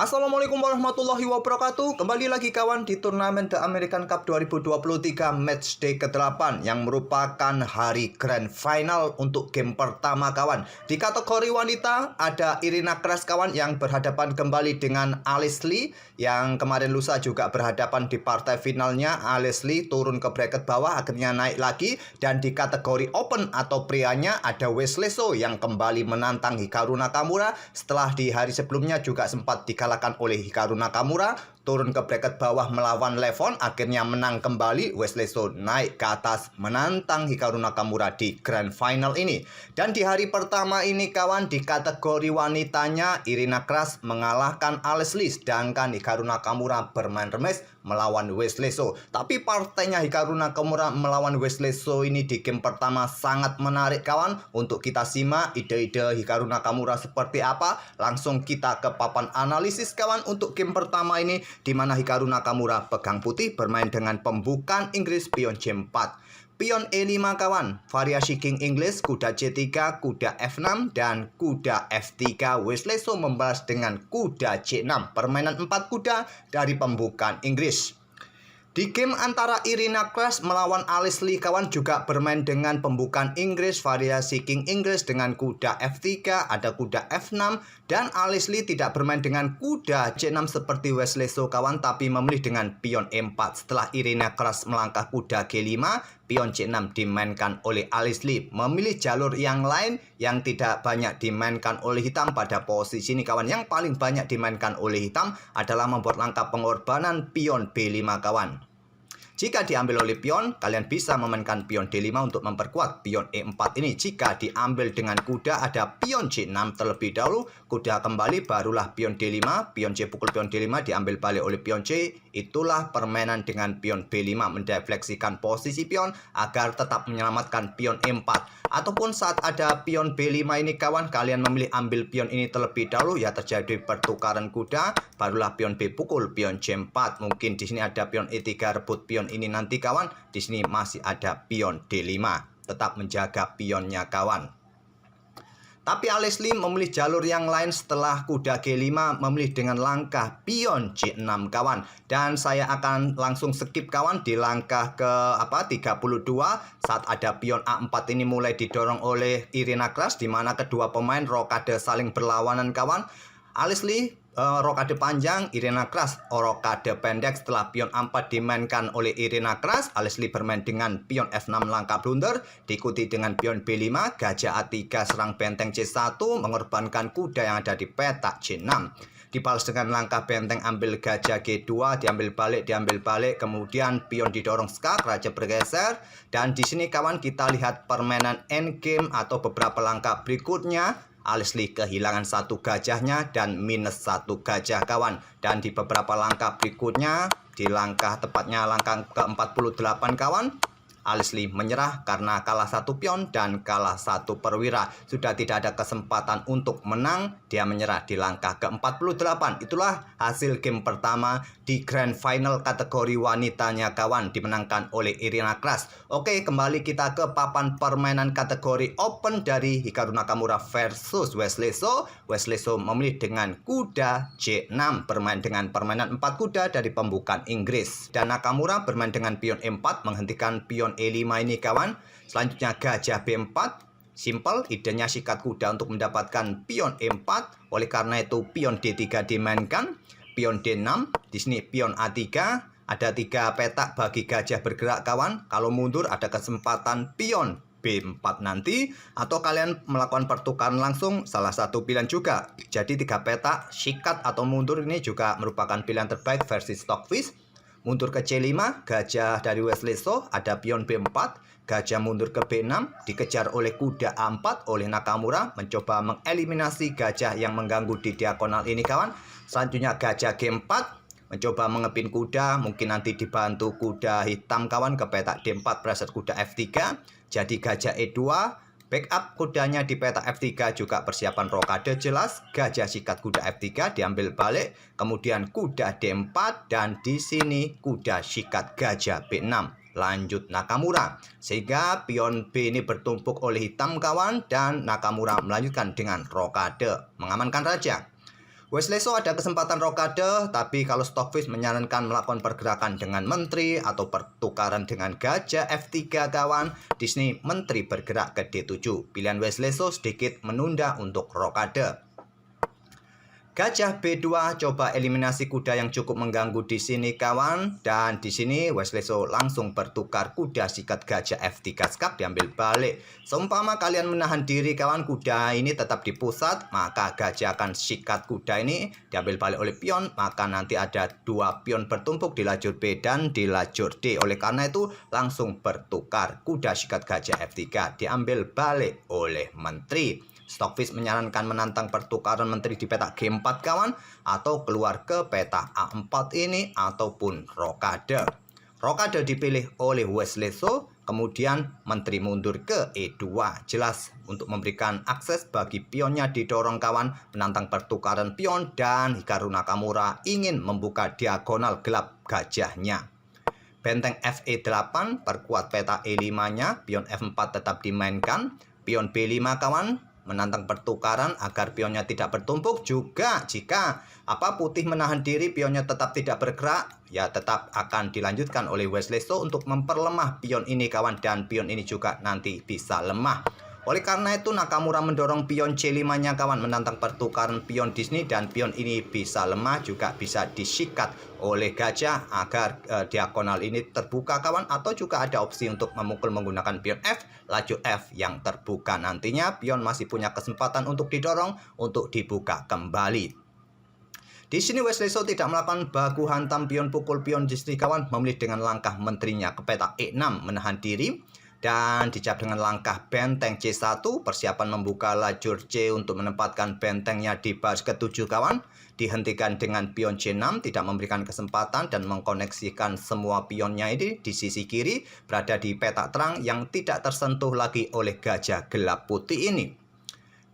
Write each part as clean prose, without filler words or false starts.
Assalamualaikum warahmatullahi wabarakatuh. Kembali lagi kawan di turnamen The American Cup 2023 matchday ke-8 yang merupakan hari grand final untuk game pertama kawan. Di kategori wanita ada Irina Kras kawan yang berhadapan kembali dengan Alice Lee yang kemarin lusa juga berhadapan di partai finalnya. Alice Lee turun ke bracket bawah akhirnya naik lagi, dan di kategori open atau prianya ada Wesley So yang kembali menantang Hikaru Nakamura setelah di hari sebelumnya juga sempat dikalahkan oleh Hikaru Nakamura, turun ke bracket bawah melawan Levon, akhirnya menang kembali. Wesley So naik ke atas menantang Hikaru Nakamura di grand final ini. Dan di hari pertama ini kawan, di kategori wanitanya Irina Kras mengalahkan Alice Lee, sedangkan Hikaru Nakamura bermain remes melawan Wesley So. Tapi partainya Hikaru Nakamura melawan Wesley So ini di game pertama sangat menarik kawan. Untuk kita simak ide-ide Hikaru Nakamura seperti apa, langsung kita ke papan analisis kawan untuk game pertama ini, di mana Hikaru Nakamura pegang putih bermain dengan pembukaan Inggris pion C4. Pion E5 kawan, variasi King English, kuda C3, kuda F6, dan kuda F3. Wesley So membalas dengan kuda C6, permainan 4 kuda dari pembukaan Inggris. Di game antara Irina Kras melawan Alice Lee kawan juga bermain dengan pembukaan Inggris, variasi King English dengan kuda F3, ada kuda F6, dan Alice Lee tidak bermain dengan kuda C6 seperti Wesley So kawan, tapi memilih dengan pion E4. Setelah Irina Kras melangkah kuda G5, pion C6 dimainkan oleh Alice Lee, memilih jalur yang lain yang tidak banyak dimainkan oleh hitam. Pada posisi ini kawan, yang paling banyak dimainkan oleh hitam adalah membuat langkah pengorbanan pion B5 kawan. Jika diambil oleh pion, kalian bisa memainkan pion D5 untuk memperkuat pion E4 ini. Jika diambil dengan kuda, ada pion C6 terlebih dahulu, kuda kembali, barulah pion D5, pion C pukul pion D5 diambil balik oleh pion C. Itulah permainan dengan pion B5, mendefleksikan posisi pion agar tetap menyelamatkan pion E4. Ataupun saat ada pion B5 ini kawan, kalian memilih ambil pion ini terlebih dahulu, ya terjadi pertukaran kuda, barulah pion B pukul pion C4. Mungkin di sini ada pion E3 rebut pion ini nanti kawan. Di sini masih ada pion D5, tetap menjaga pionnya kawan. Tapi Alice Lee memilih jalur yang lain. Setelah kuda G5 memilih dengan langkah pion C6 kawan. Dan saya akan langsung skip kawan di langkah ke 32 saat ada pion A4 ini mulai didorong oleh Irina Kras, di mana kedua pemain rokade saling berlawanan kawan. Alice Lee rokade panjang, Irina Kras rokade pendek. Setelah pion A4 dimainkan oleh Irina Kras, Alice Lee bermain dengan pion F6 langkah blunder, diikuti dengan pion B5, gajah A3 serang benteng C1, mengorbankan kuda yang ada di petak C6. Dibalas dengan langkah benteng ambil gajah G2, diambil balik, kemudian pion didorong skak, raja bergeser. Dan di sini kawan kita lihat permainan endgame atau beberapa langkah berikutnya. Alice Lee kehilangan satu gajahnya dan minus satu gajah kawan. Dan di beberapa langkah berikutnya, di langkah tepatnya langkah ke-48 kawan, Alice Lee menyerah karena kalah satu pion dan kalah satu perwira. Sudah tidak ada kesempatan untuk menang, dia menyerah di langkah ke-48. Itulah hasil game pertama di grand final kategori wanitanya kawan, dimenangkan oleh Irina Kras. Oke, kembali kita ke papan permainan kategori open dari Hikaru Nakamura versus Wesley So. Wesley So memilih dengan kuda C6, bermain dengan permainan 4 kuda dari pembukaan Inggris. Dan Nakamura bermain dengan pion E4, menghentikan pion E5 ini kawan. Selanjutnya gajah B4, simple, idenya sikat kuda untuk mendapatkan pion E4. Oleh karena itu pion D3 dimainkan, pion D6, di sini pion A3. Ada 3 petak bagi gajah bergerak kawan. Kalau mundur ada kesempatan pion B4 nanti, atau kalian melakukan pertukaran langsung, salah satu pilihan juga. Jadi 3 petak sikat atau mundur ini juga merupakan pilihan terbaik versi Stockfish. Mundur ke C5, gajah dari Wesley So, ada pion B4, gajah mundur ke B6, dikejar oleh kuda A4 oleh Nakamura, mencoba mengeliminasi gajah yang mengganggu di diagonal ini kawan. Selanjutnya gajah G4, mencoba mengepin kuda, mungkin nanti dibantu kuda hitam kawan ke petak D4, preset kuda F3, jadi gajah E2, backup kudanya di petak F3 juga persiapan rokade jelas, gajah sikat kuda F3 diambil balik, kemudian kuda D4 dan di sini kuda sikat gajah B6. Lanjut Nakamura, sehingga pion B ini bertumpuk oleh hitam kawan, dan Nakamura melanjutkan dengan rokade mengamankan raja. Wesleso ada kesempatan rokade, tapi kalau Stockfish menyarankan melakukan pergerakan dengan menteri atau pertukaran dengan gajah F3 kawan, di sini menteri bergerak ke D7. Pilihan Wesleso sedikit menunda untuk rokade. Gajah B2 coba eliminasi kuda yang cukup mengganggu di sini kawan, dan di sini Wesleso langsung bertukar kuda sikat gajah F3 skak diambil balik. Seumpama kalian menahan diri kawan, kuda ini tetap di pusat, maka gajah akan sikat kuda ini diambil balik oleh pion, maka nanti ada dua pion bertumpuk di lajur B dan di lajur D. Oleh karena itu langsung bertukar kuda sikat gajah F3 diambil balik oleh menteri. Stockfish menyarankan menantang pertukaran menteri di peta G4 kawan, atau keluar ke peta A4 ini, ataupun rokade. Rokade dipilih oleh Wesleso, kemudian menteri mundur ke E2. Jelas untuk memberikan akses bagi pionnya didorong kawan, menantang pertukaran pion, dan Hikaru Nakamura ingin membuka diagonal gelap gajahnya. Benteng FE8 perkuat peta E5-nya, pion F4 tetap dimainkan, pion B5 kawan, menantang pertukaran agar pionnya tidak bertumpuk. Juga jika putih menahan diri, pionnya tetap tidak bergerak, ya tetap akan dilanjutkan oleh Wesleso untuk memperlemah pion ini kawan, dan pion ini juga nanti bisa lemah. Oleh karena itu Nakamura mendorong pion C5-nya kawan, menantang pertukaran pion di sini, dan pion ini bisa lemah, juga bisa disikat oleh gajah agar diagonal ini terbuka kawan, atau juga ada opsi untuk memukul menggunakan pion F, laju F yang terbuka. Nantinya pion masih punya kesempatan untuk didorong untuk dibuka kembali. Di sini Wesleso tidak melakukan baku hantam pion pukul pion di sini kawan, memilih dengan langkah menterinya ke peta E6 menahan diri, dan dijawab dengan langkah benteng C1, persiapan membuka lajur C untuk menempatkan bentengnya di baris ke-7 kawan. Dihentikan dengan pion C6, tidak memberikan kesempatan dan mengkoneksikan semua pionnya ini di sisi kiri, berada di peta terang yang tidak tersentuh lagi oleh gajah gelap putih ini.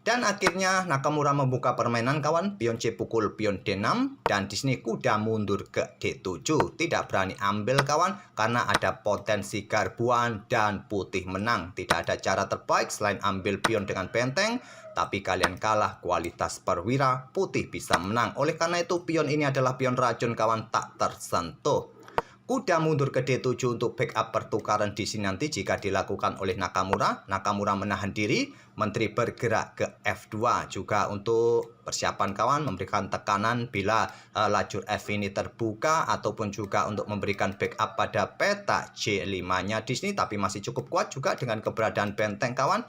Dan akhirnya Nakamura membuka permainan kawan, pion C pukul pion D6, dan di sini kuda mundur ke D7. Tidak berani ambil kawan karena ada potensi garbuan dan putih menang. Tidak ada cara terbaik selain ambil pion dengan benteng, tapi kalian kalah kualitas perwira, putih bisa menang. Oleh karena itu pion ini adalah pion racun kawan, tak tersentuh. Kuda mundur ke D7 untuk backup pertukaran di sini nanti jika dilakukan oleh Nakamura. Nakamura menahan diri, menteri bergerak ke F2 juga untuk persiapan kawan, memberikan tekanan bila lajur F ini terbuka, ataupun juga untuk memberikan backup pada peta C5-nya di sini, tapi masih cukup kuat juga dengan keberadaan benteng kawan.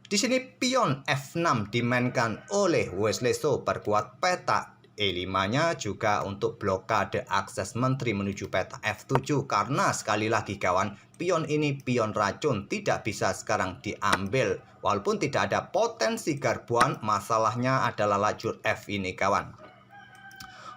Di sini pion F6 dimainkan oleh Wesleso, perkuat peta E5-nya juga untuk blokade akses menteri menuju peta F7, karena sekali lagi kawan, pion ini pion racun, tidak bisa sekarang diambil. Walaupun tidak ada potensi garbuan, masalahnya adalah lajur F ini kawan.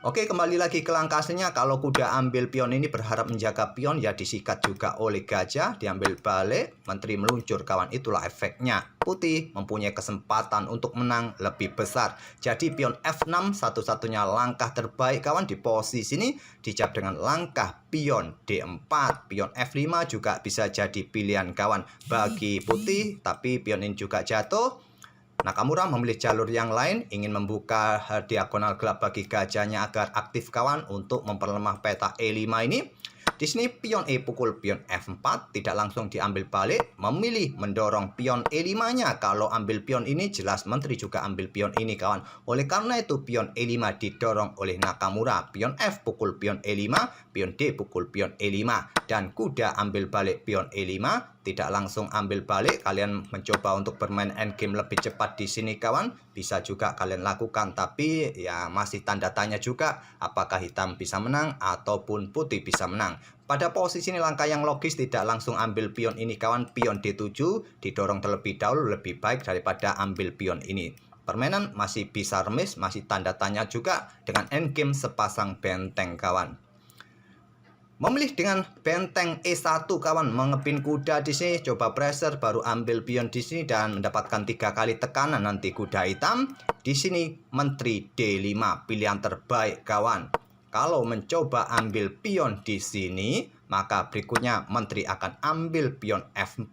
Oke, kembali lagi ke langkah aslinya. Kalau kuda ambil pion ini berharap menjaga pion, ya disikat juga oleh gajah, diambil balik, menteri meluncur kawan. Itulah efeknya. Putih mempunyai kesempatan untuk menang lebih besar. Jadi pion F6 satu-satunya langkah terbaik kawan. Di posisi ini dijawab dengan langkah pion D4. Pion F5 juga bisa jadi pilihan kawan bagi putih, tapi pion ini juga jatuh. Nakamura memilih jalur yang lain, ingin membuka diagonal gelap bagi gajahnya agar aktif kawan untuk memperlemah peta E5 ini. Di sini pion E pukul pion F4, tidak langsung diambil balik, memilih mendorong pion E5-nya. Kalau ambil pion ini jelas menteri juga ambil pion ini kawan. Oleh karena itu pion E5 didorong oleh Nakamura. Pion F pukul pion E5, pion D pukul pion E5, dan kuda ambil balik pion E5. Tidak langsung ambil balik, kalian mencoba untuk bermain endgame lebih cepat di sini kawan. Bisa juga kalian lakukan, tapi ya masih tanda tanya juga apakah hitam bisa menang ataupun putih bisa menang. Pada posisi ini langkah yang logis, tidak langsung ambil pion ini kawan. Pion D7 didorong terlebih dahulu, lebih baik daripada ambil pion ini. Permainan masih bisa remis, masih tanda tanya juga dengan endgame sepasang benteng kawan. Memilih dengan benteng E1 kawan, mengepin kuda di sini, coba pressure, baru ambil pion di sini dan mendapatkan 3 kali tekanan nanti kuda hitam. Di sini menteri D5 pilihan terbaik kawan. Kalau mencoba ambil pion di sini, maka berikutnya menteri akan ambil pion F4,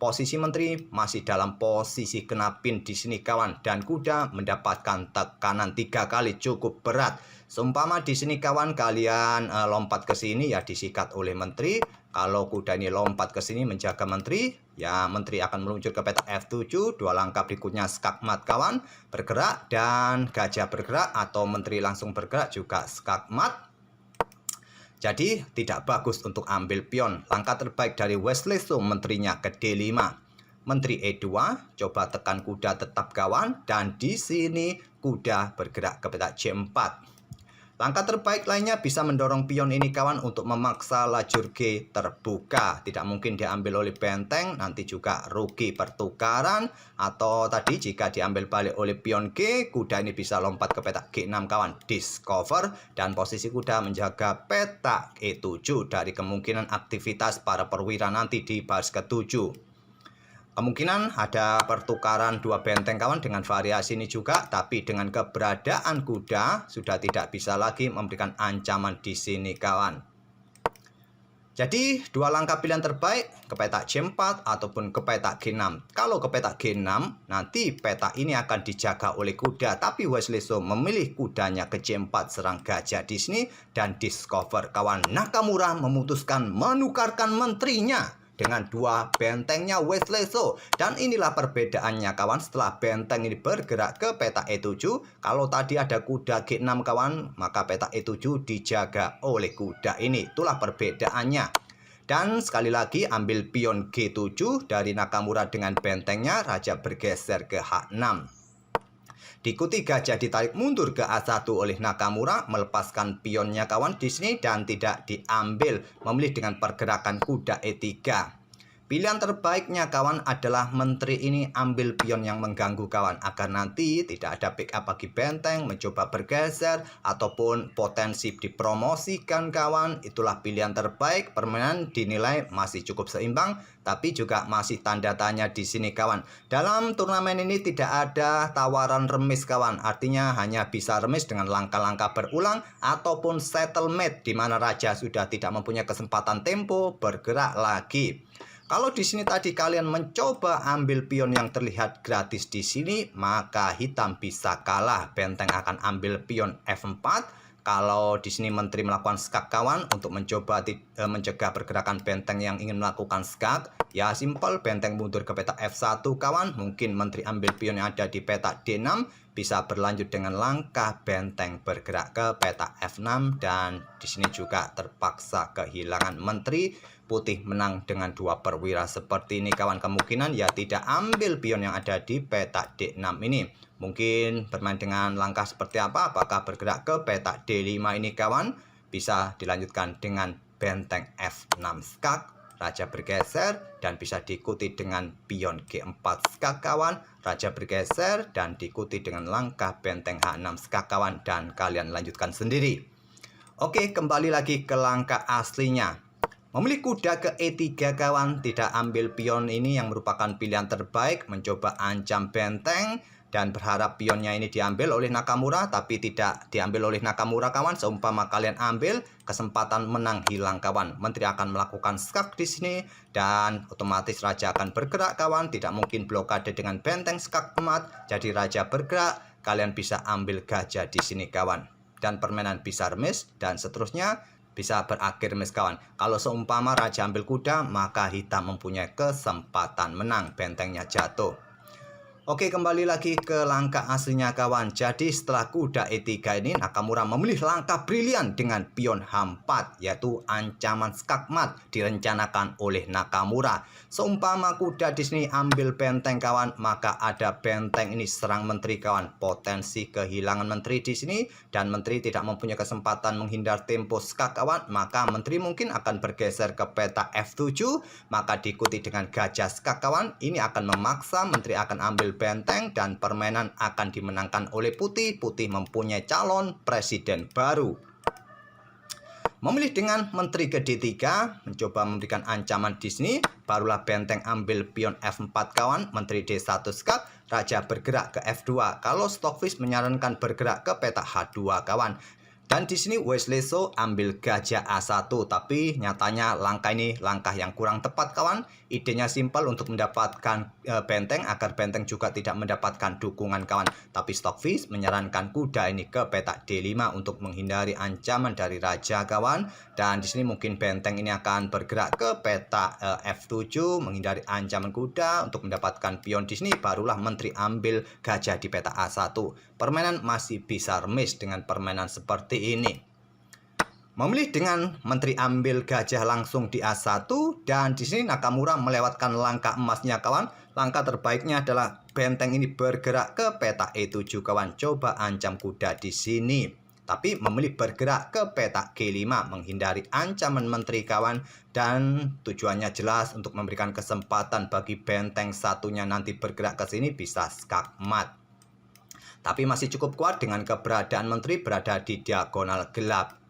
Posisi menteri masih dalam posisi kena pin di sini kawan, dan kuda mendapatkan tekanan 3 kali cukup berat. Seumpama di sini kawan kalian lompat ke sini ya disikat oleh menteri. Kalau kuda ini lompat ke sini menjaga menteri, ya menteri akan meluncur ke petak F7. 2 langkah berikutnya skakmat kawan, bergerak, dan gajah bergerak atau menteri langsung bergerak juga skakmat. Jadi tidak bagus untuk ambil pion. Langkah terbaik dari Wesley So menterinya ke D5. Menteri E2, coba tekan kuda tetap kawan, dan di sini kuda bergerak ke petak C4. Langkah terbaik lainnya bisa mendorong pion ini kawan untuk memaksa lajur G terbuka. Tidak mungkin diambil oleh benteng, nanti juga rugi pertukaran. Atau tadi jika diambil balik oleh pion G, kuda ini bisa lompat ke petak G6 kawan, discover. Dan posisi kuda menjaga petak E7 dari kemungkinan aktivitas para perwira nanti di baris ke-7. Kemungkinan ada pertukaran 2 benteng kawan dengan variasi ini juga, tapi dengan keberadaan kuda sudah tidak bisa lagi memberikan ancaman di sini kawan. Jadi 2 langkah pilihan terbaik ke petak C4 ataupun ke petak G6. Kalau ke petak G6 nanti petak ini akan dijaga oleh kuda, tapi Wesley So memilih kudanya ke C4 serang gajah di sini dan discover kawan. Nakamura memutuskan menukarkan menterinya dengan 2 bentengnya Wesley So. Dan inilah perbedaannya kawan, setelah benteng ini bergerak ke petak E7. Kalau tadi ada kuda G6 kawan, maka petak E7 dijaga oleh kuda ini. Itulah perbedaannya. Dan sekali lagi ambil pion G7 dari Nakamura dengan bentengnya, raja bergeser ke H6. Diikuti gajah ditarik mundur ke A1 oleh Nakamura, melepaskan pionnya kawan di sini dan tidak diambil, memilih dengan pergerakan kuda E3. Pilihan terbaiknya kawan adalah menteri ini ambil pion yang mengganggu kawan, agar nanti tidak ada backup bagi benteng, mencoba bergeser ataupun potensi dipromosikan kawan. Itulah pilihan terbaik. Permainan dinilai masih cukup seimbang, tapi juga masih tanda tanya di sini kawan. Dalam turnamen ini tidak ada tawaran remis kawan, artinya hanya bisa remis dengan langkah-langkah berulang ataupun settlement di mana raja sudah tidak mempunyai kesempatan tempo bergerak lagi. Kalau di sini tadi kalian mencoba ambil pion yang terlihat gratis di sini, maka hitam bisa kalah. Benteng akan ambil pion F4. Kalau di sini menteri melakukan skak kawan untuk mencoba mencegah pergerakan benteng yang ingin melakukan skak, ya simpel, benteng mundur ke petak F1 kawan. Mungkin menteri ambil pion yang ada di petak D6, bisa berlanjut dengan langkah benteng bergerak ke petak F6, dan di sini juga terpaksa kehilangan menteri. Putih menang dengan 2 perwira seperti ini kawan. Kemungkinan ya tidak ambil pion yang ada di petak D6 ini. Mungkin bermain dengan langkah seperti apa? Apakah bergerak ke petak D5 ini kawan? Bisa dilanjutkan dengan benteng F6 skak, raja bergeser, dan bisa diikuti dengan pion G4 skak kawan, raja bergeser, dan diikuti dengan langkah benteng H6 skak kawan, dan kalian lanjutkan sendiri. Oke, kembali lagi ke langkah aslinya. Memilih kuda ke E3 kawan, tidak ambil pion ini yang merupakan pilihan terbaik, mencoba ancam benteng dan berharap pionnya ini diambil oleh Nakamura, tapi tidak diambil oleh Nakamura kawan. Seumpama kalian ambil, kesempatan menang hilang kawan. Menteri akan melakukan skak di sini dan otomatis raja akan bergerak kawan. Tidak mungkin blokade dengan benteng skak emat. Jadi raja bergerak, kalian bisa ambil gajah di sini kawan. Dan permainan bisa remis dan seterusnya. Bisa berakhir remis kawan. Kalau seumpama raja ambil kuda, maka hitam mempunyai kesempatan menang, bentengnya jatuh. Oke, kembali lagi ke langkah aslinya kawan. Jadi setelah kuda E3 ini, Nakamura memilih langkah brilian dengan pion H4, yaitu ancaman skakmat direncanakan oleh Nakamura. Seumpama kuda di sini ambil benteng kawan, maka ada benteng ini serang menteri kawan. Potensi kehilangan menteri di sini, dan menteri tidak mempunyai kesempatan menghindar tempo skak kawan, maka menteri mungkin akan bergeser ke petak F7, maka diikuti dengan gajah skak kawan. Ini akan memaksa menteri akan ambil benteng dan permainan akan dimenangkan oleh putih. Putih mempunyai calon presiden baru. Memilih dengan menteri ke D3, mencoba memberikan ancaman di sini. Barulah benteng ambil pion F4 kawan, menteri D1 skak, raja bergerak ke F2. Kalau Stockfish menyarankan bergerak ke petak H2 kawan. Dan di sini Wesley So ambil gajah A1, tapi nyatanya langkah ini langkah yang kurang tepat kawan. Idenya simpel untuk mendapatkan benteng agar benteng juga tidak mendapatkan dukungan kawan. Tapi Stockfish menyarankan kuda ini ke petak D5 untuk menghindari ancaman dari raja kawan. Dan di sini mungkin benteng ini akan bergerak ke petak F7 menghindari ancaman kuda untuk mendapatkan pion. Di sini barulah menteri ambil gajah di petak A1. Permainan masih bisa remis dengan permainan seperti ini. Memilih dengan menteri ambil gajah langsung di A1, dan di sini Nakamura melewatkan langkah emasnya kawan. Langkah terbaiknya adalah benteng ini bergerak ke petak E7 kawan. Coba ancam kuda di sini. Tapi memilih bergerak ke petak G5 menghindari ancaman menteri kawan, dan tujuannya jelas untuk memberikan kesempatan bagi benteng satunya nanti bergerak ke sini bisa skakmat. Tapi masih cukup kuat dengan keberadaan menteri berada di diagonal gelap.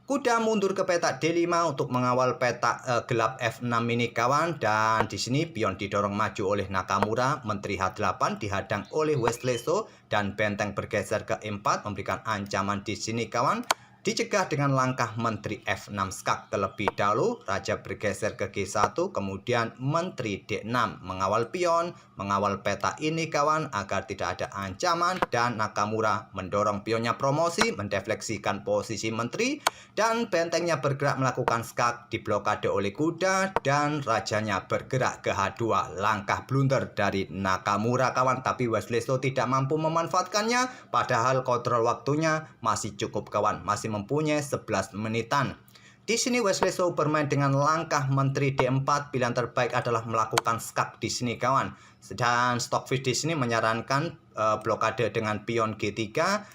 Kuda mundur ke petak D5 untuk mengawal petak gelap F6 ini kawan, dan di sini pion didorong maju oleh Nakamura, menteri H8 dihadang oleh Wesley So, dan benteng bergeser ke E4 memberikan ancaman di sini kawan. Dicegah dengan langkah menteri F6 skak terlebih dahulu, raja bergeser ke G1, kemudian menteri D6 mengawal pion, mengawal peta ini kawan agar tidak ada ancaman, dan Nakamura mendorong pionnya promosi, mendefleksikan posisi menteri, dan bentengnya bergerak melakukan skak diblokade oleh kuda, dan rajanya bergerak ke H2. Langkah blunder dari Nakamura kawan, tapi Wesley So tidak mampu memanfaatkannya, padahal kontrol waktunya masih cukup kawan, masih mempunyai 11 menitan. Di sini Wesley So bermain dengan langkah menteri D4. Pilihan terbaik adalah melakukan skak di sini kawan. Dan Stockfish di sini menyarankan blokade dengan pion G3.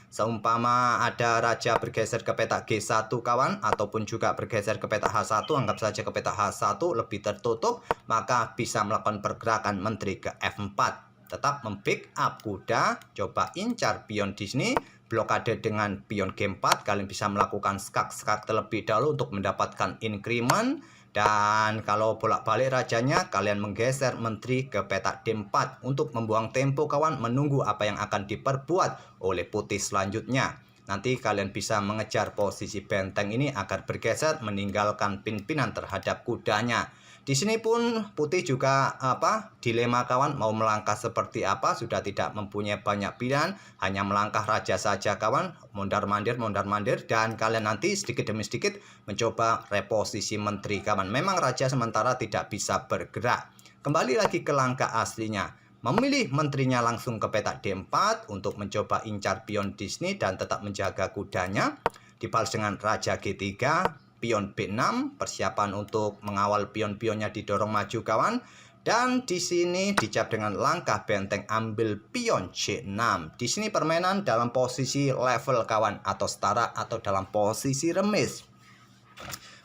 Seumpama ada raja bergeser ke petak G1 kawan, ataupun juga bergeser ke petak H1, anggap saja ke petak H1 lebih tertutup, maka bisa melakukan pergerakan menteri ke F4. Tetap mempick up kuda, coba incar pion di sini. Blokade dengan pion G4, kalian bisa melakukan skak terlebih dahulu untuk mendapatkan increment. Dan kalau bolak-balik rajanya, kalian menggeser menteri ke petak D4 untuk membuang tempo kawan, menunggu apa yang akan diperbuat oleh putih selanjutnya. Nanti kalian bisa mengejar posisi benteng ini agar bergeser meninggalkan pin-pinan terhadap kudanya. Di sini pun putih juga dilema kawan, mau melangkah seperti apa, sudah tidak mempunyai banyak pilihan, hanya melangkah raja saja kawan, mondar-mandir, dan kalian nanti sedikit demi sedikit mencoba reposisi menteri kawan. Memang raja sementara tidak bisa bergerak. Kembali lagi ke langkah aslinya, memilih menterinya langsung ke petak D4 untuk mencoba incar pion di sini dan tetap menjaga kudanya. Dibalas dengan raja G3, pion B6, persiapan untuk mengawal pion-pionnya didorong maju kawan. Dan di sini dicap dengan langkah benteng ambil pion C6. Di sini permainan dalam posisi level kawan, atau setara atau dalam posisi remis.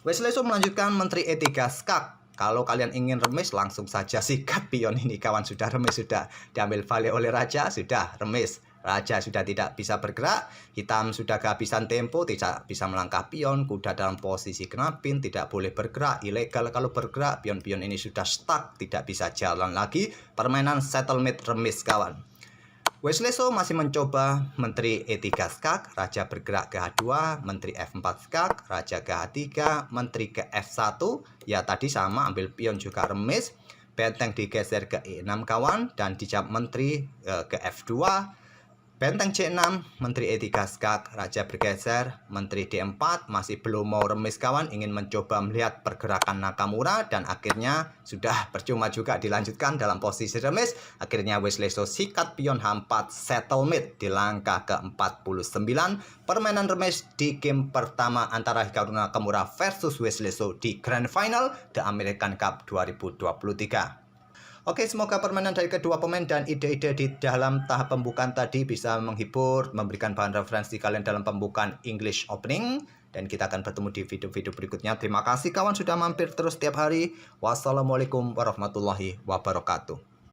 Wesley So melanjutkan menteri E3 skak. Kalau kalian ingin remis, langsung saja sikat pion ini kawan, sudah remis, sudah diambil balik oleh raja, sudah remis. Raja sudah tidak bisa bergerak, hitam sudah kehabisan tempo, tidak bisa melangkah pion, kuda dalam posisi kena pin, tidak boleh bergerak, ilegal kalau bergerak, pion-pion ini sudah stuck, tidak bisa jalan lagi. Permainan settlement remis kawan. Wesley So masih mencoba menteri E3 skak, raja bergerak ke H2, menteri F4 skak, raja ke H3, menteri ke F1, ya tadi sama ambil pion juga remis, benteng digeser ke E6 kawan, dan dijawab menteri ke F2, benteng C6, menteri E3 skak, raja bergeser, menteri D4, masih belum mau remis kawan, ingin mencoba melihat pergerakan Nakamura, dan akhirnya sudah percuma juga dilanjutkan dalam posisi remis. Akhirnya Wesley So sikat pion H4 settlement di langkah ke-49. Permainan remis di game pertama antara Hikaru Nakamura versus Wesley So di Grand Final The American Cup 2023. Oke, semoga permainan dari kedua pemain dan ide-ide di dalam tahap pembukaan tadi bisa menghibur, memberikan bahan referensi kalian dalam pembukaan English Opening. Dan kita akan bertemu di video-video berikutnya. Terima kasih kawan sudah mampir terus setiap hari. Wassalamualaikum warahmatullahi wabarakatuh.